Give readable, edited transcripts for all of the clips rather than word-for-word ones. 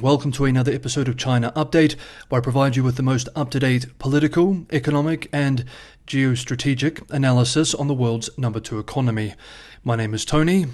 Welcome to another episode of China Update, where I provide you with the most up-to-date political, economic and geostrategic analysis on the world's number 2 economy. My name is Tony.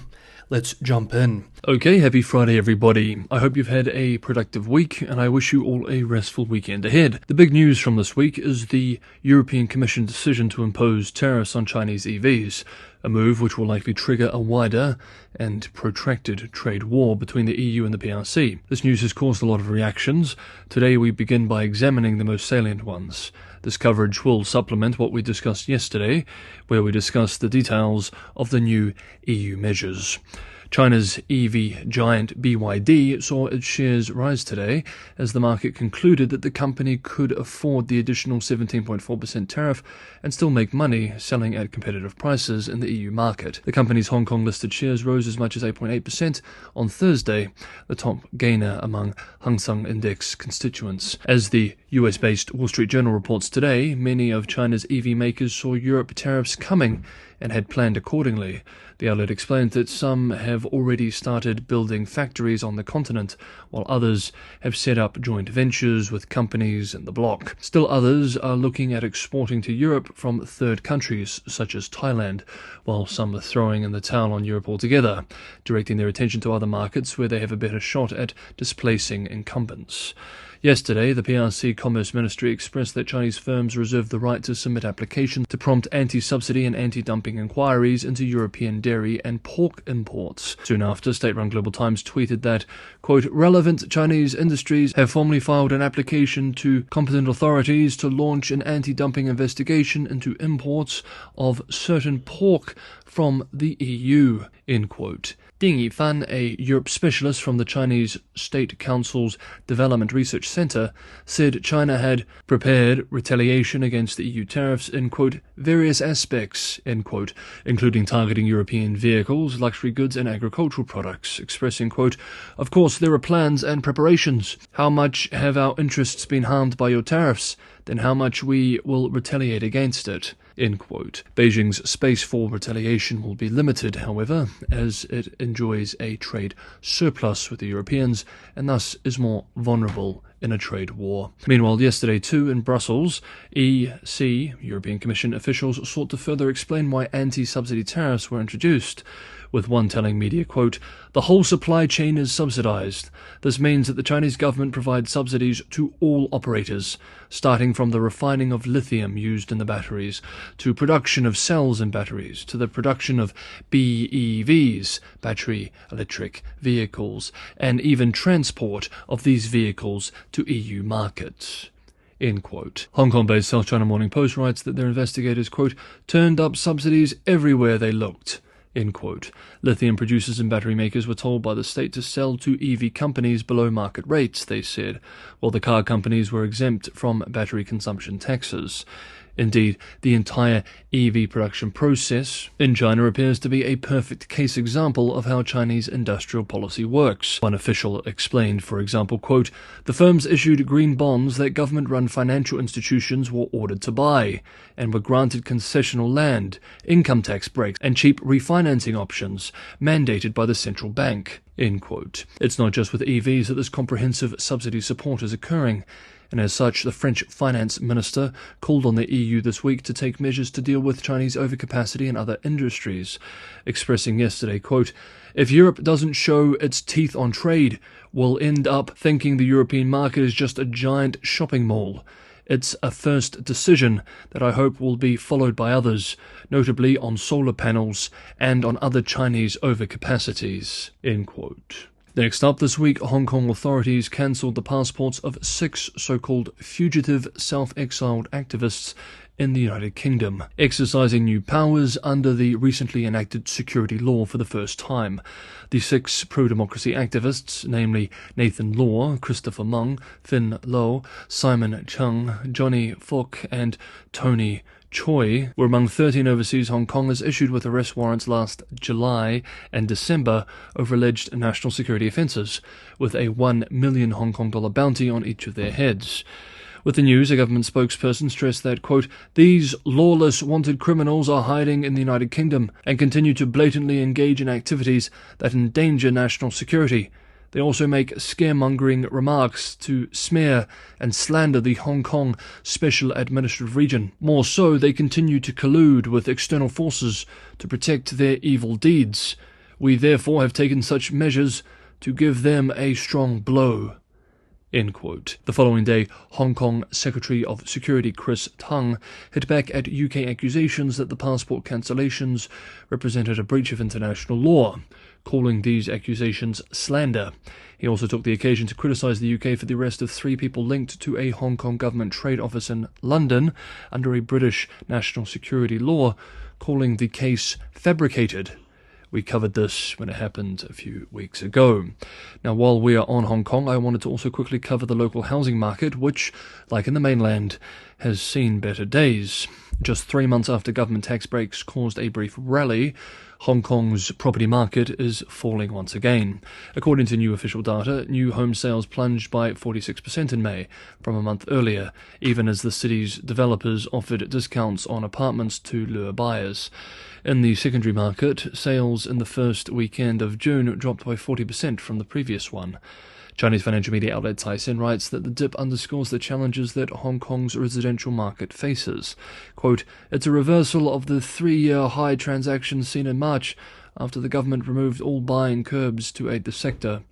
Let's jump in. Okay, happy Friday everybody. I hope you've had a productive week and I wish you all a restful weekend ahead. The big news from this week is the European Commission decision to impose tariffs on Chinese EVs, a move which will likely trigger a wider and protracted trade war between the EU and the PRC. This news has caused a lot of reactions. Today we begin by examining the most salient ones. This coverage will supplement what we discussed yesterday, where we discussed the details of the new EU measures. China's EV giant BYD saw its shares rise today as the market concluded that the company could afford the additional 17.4% tariff and still make money selling at competitive prices in the EU market. The company's Hong Kong listed shares rose as much as 8.8% on Thursday, the top gainer among Hang Seng Index constituents. As the US-based Wall Street Journal reports today, many of China's EV makers saw Europe tariffs coming and had planned accordingly. The outlet explained that some have already started building factories on the continent, while others have set up joint ventures with companies in the bloc. Still others are looking at exporting to Europe from third countries, such as Thailand, while some are throwing in the towel on Europe altogether, directing their attention to other markets where they have a better shot at displacing incumbents. Yesterday, the PRC Commerce Ministry expressed that Chinese firms reserve the right to submit applications to prompt anti-subsidy and anti-dumping inquiries into European dairy and pork imports. Soon after, state-run Global Times tweeted that, quote, relevant Chinese industries have formally filed an application to competent authorities to launch an anti-dumping investigation into imports of certain pork from the EU, end quote. Ding Yifan, a Europe specialist from the Chinese State Council's Development Research Center, said China had prepared retaliation against the EU tariffs in, quote, various aspects, end quote, including targeting European vehicles, luxury goods and agricultural products, expressing, quote, of course there are plans and preparations. How much have our interests been harmed by your tariffs? Then how much we will retaliate against it, end quote. Beijing's space for retaliation will be limited, however, as it enjoys a trade surplus with the Europeans and thus is more vulnerable in a trade war. Meanwhile, yesterday too in Brussels, EC, European Commission officials sought to further explain why anti-subsidy tariffs were introduced, with one telling media, quote, the whole supply chain is subsidized. This means that the Chinese government provides subsidies to all operators, starting from the refining of lithium used in the batteries, to production of cells in batteries, to the production of BEVs, battery electric vehicles, and even transport of these vehicles to EU markets. End quote. Hong Kong-based South China Morning Post writes that their investigators, quote, turned up subsidies everywhere they looked. End quote. Lithium producers and battery makers were told by the state to sell to EV companies below market rates, they said, while the car companies were exempt from battery consumption taxes. Indeed, the entire EV production process in China appears to be a perfect case example of how Chinese industrial policy works. One official explained, for example, quote, the firms issued green bonds that government-run financial institutions were ordered to buy, and were granted concessional land, income tax breaks, and cheap refinancing options mandated by the central bank. End quote. It's not just with EVs that this comprehensive subsidy support is occurring. And as such, the French finance minister called on the EU this week to take measures to deal with Chinese overcapacity in other industries, expressing yesterday, quote, if Europe doesn't show its teeth on trade, we'll end up thinking the European market is just a giant shopping mall. It's a first decision that I hope will be followed by others, notably on solar panels and on other Chinese overcapacities, end quote. Next up this week, Hong Kong authorities cancelled the passports of 6 so-called fugitive self-exiled activists in the United Kingdom, exercising new powers under the recently enacted security law for the first time. The 6 pro-democracy activists, namely Nathan Law, Christopher Mung, Finn Low, Simon Chung, Johnny Fok and Tony Choi, were among 13 overseas Hong Kongers issued with arrest warrants last July and December over alleged national security offences, with a $1 million Hong Kong dollar bounty on each of their heads. With the news, a government spokesperson stressed that, quote, these lawless wanted criminals are hiding in the United Kingdom and continue to blatantly engage in activities that endanger national security. They also make scaremongering remarks to smear and slander the Hong Kong Special Administrative Region. More so, they continue to collude with external forces to protect their evil deeds. We therefore have taken such measures to give them a strong blow." End quote. The following day, Hong Kong Secretary of Security Chris Tang hit back at UK accusations that the passport cancellations represented a breach of international law, calling these accusations slander. He also took the occasion to criticise the UK for the arrest of 3 people linked to a Hong Kong government trade office in London under a British national security law, calling the case fabricated. We covered this when it happened a few weeks ago. Now, while we are on Hong Kong, I wanted to also quickly cover the local housing market, which, like in the mainland, has seen better days. Just 3 months after government tax breaks caused a brief rally, Hong Kong's property market is falling once again. According to new official data, new home sales plunged by 46% in May from a month earlier, even as the city's developers offered discounts on apartments to lure buyers. In the secondary market, sales in the first weekend of June dropped by 40% from the previous one. Chinese financial media outlet Caixin writes that the dip underscores the challenges that Hong Kong's residential market faces. Quote, "It's a reversal of the 3-year high transactions seen in March after the government removed all buying curbs to aid the sector."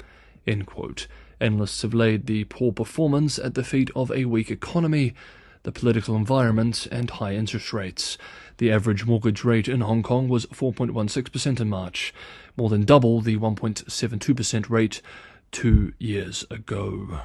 End quote. Analysts have laid the poor performance at the feet of a weak economy, the political environment, and high interest rates. The average mortgage rate in Hong Kong was 4.16% in March, more than double the 1.72% rate 2 years ago.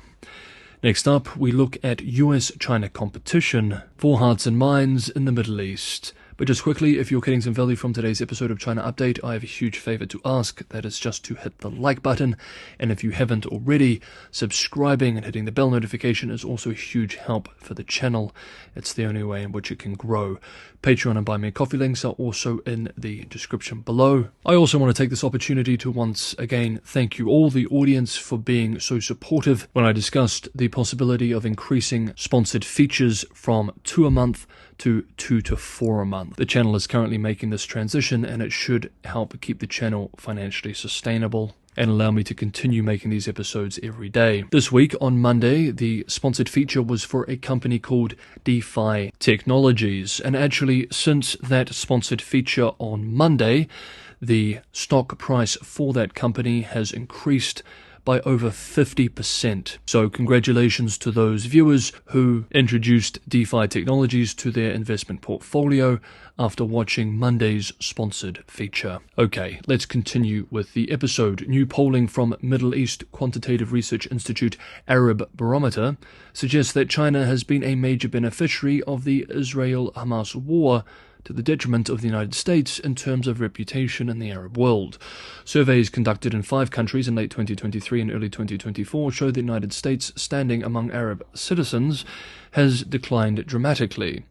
Next up, we look at US-China competition for hearts and minds in the Middle East. But just quickly, if you're getting some value from today's episode of China Update, I have a huge favor to ask. That is just to hit the like button. And if you haven't already, subscribing and hitting the bell notification is also a huge help for the channel. It's the only way in which it can grow. Patreon and Buy Me a Coffee links are also in the description below. I also want to take this opportunity to once again thank you all, the audience, for being so supportive when I discussed the possibility of increasing sponsored features from 2 a month to 2 to 4 a month. The channel is currently making this transition, and it should help keep the channel financially sustainable and allow me to continue making these episodes every day. This week, on Monday, the sponsored feature was for a company called DeFi Technologies, and actually, since that sponsored feature on Monday, the stock price for that company has increased by over 50%. So congratulations to those viewers who introduced DeFi Technologies to their investment portfolio after watching Monday's sponsored feature. Okay, let's continue with the episode. New polling from Middle East Quantitative Research Institute Arab Barometer suggests that China has been a major beneficiary of the Israel-Hamas war, to the detriment of the United States in terms of reputation in the Arab world. Surveys conducted in 5 countries in late 2023 and early 2024 show the United States' standing among Arab citizens has declined dramatically.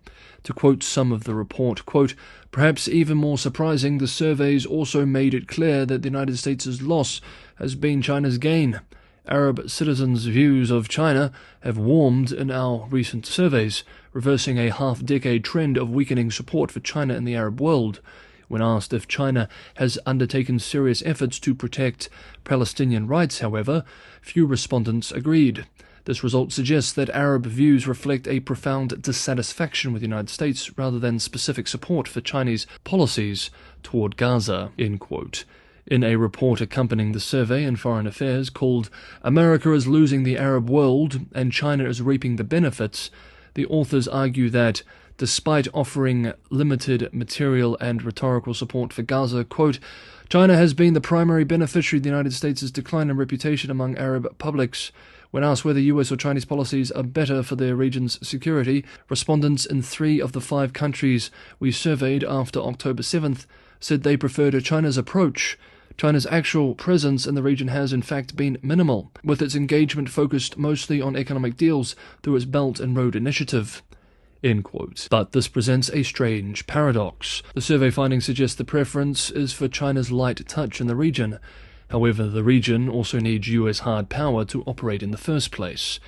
To quote some of the report, quote, "Perhaps even more surprising, the surveys also made it clear that the United States' loss has been China's gain. Arab citizens' views of China have warmed in our recent surveys, reversing a half-decade trend of weakening support for China in the Arab world. When asked if China has undertaken serious efforts to protect Palestinian rights, however, few respondents agreed. This result suggests that Arab views reflect a profound dissatisfaction with the United States rather than specific support for Chinese policies toward Gaza." End quote. In a report accompanying the survey in Foreign Affairs called "America is Losing the Arab World and China is Reaping the Benefits," the authors argue that, despite offering limited material and rhetorical support for Gaza, quote, "China has been the primary beneficiary of the United States' decline in reputation among Arab publics. When asked whether US or Chinese policies are better for their region's security, respondents in 3 of the 5 countries we surveyed after October 7th said they preferred China's approach. China's actual presence in the region has in fact been minimal, with its engagement focused mostly on economic deals through its Belt and Road Initiative." End quote. But this presents a strange paradox. The survey findings suggest the preference is for China's light touch in the region. However, the region also needs US hard power to operate in the first place.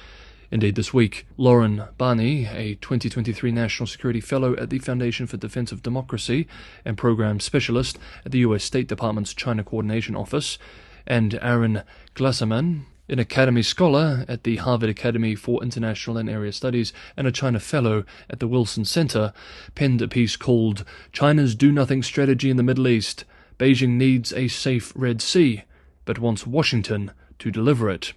Indeed, this week, Lauren Barney, a 2023 National Security Fellow at the Foundation for Defense of Democracy and Program Specialist at the US State Department's China Coordination Office, and Aaron Glasserman, an Academy Scholar at the Harvard Academy for International and Area Studies and a China Fellow at the Wilson Center, penned a piece called "China's Do-Nothing Strategy in the Middle East. Beijing needs a safe Red Sea, but wants Washington to deliver it."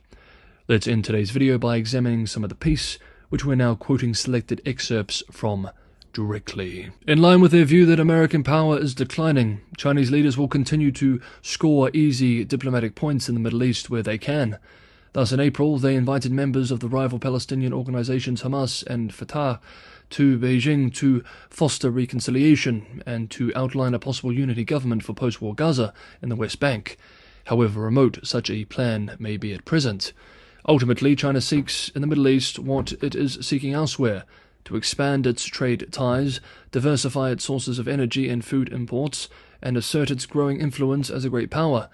Let's end today's video by examining some of the piece, which we're now quoting selected excerpts from directly. In line with their view that American power is declining, Chinese leaders will continue to score easy diplomatic points in the Middle East where they can. Thus, in April, they invited members of the rival Palestinian organizations Hamas and Fatah to Beijing to foster reconciliation and to outline a possible unity government for post-war Gaza and the West Bank, however remote such a plan may be at present. Ultimately, China seeks in the Middle East what it is seeking elsewhere: to expand its trade ties, diversify its sources of energy and food imports, and assert its growing influence as a great power,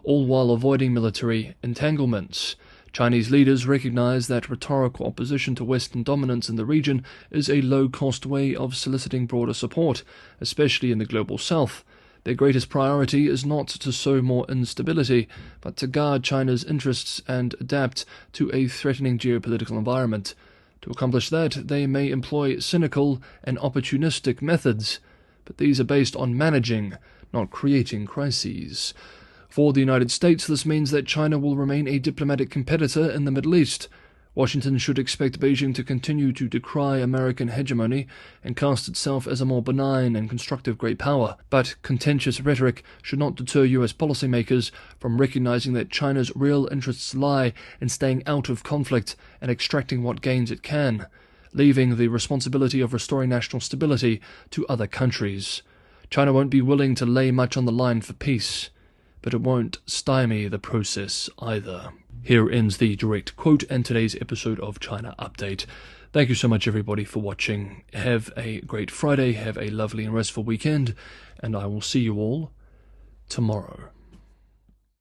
all while avoiding military entanglements. Chinese leaders recognize that rhetorical opposition to Western dominance in the region is a low-cost way of soliciting broader support, especially in the global south. Their greatest priority is not to sow more instability, but to guard China's interests and adapt to a threatening geopolitical environment. To accomplish that, they may employ cynical and opportunistic methods, but these are based on managing, not creating crises. For the United States, this means that China will remain a diplomatic competitor in the Middle East. Washington should expect Beijing to continue to decry American hegemony and cast itself as a more benign and constructive great power, but contentious rhetoric should not deter US policymakers from recognizing that China's real interests lie in staying out of conflict and extracting what gains it can, leaving the responsibility of restoring national stability to other countries. China won't be willing to lay much on the line for peace, but it won't stymie the process either. Here ends the direct quote and today's episode of China Update. Thank you so much, everybody, for watching. Have a great Friday, have a lovely and restful weekend, and I will see you all tomorrow.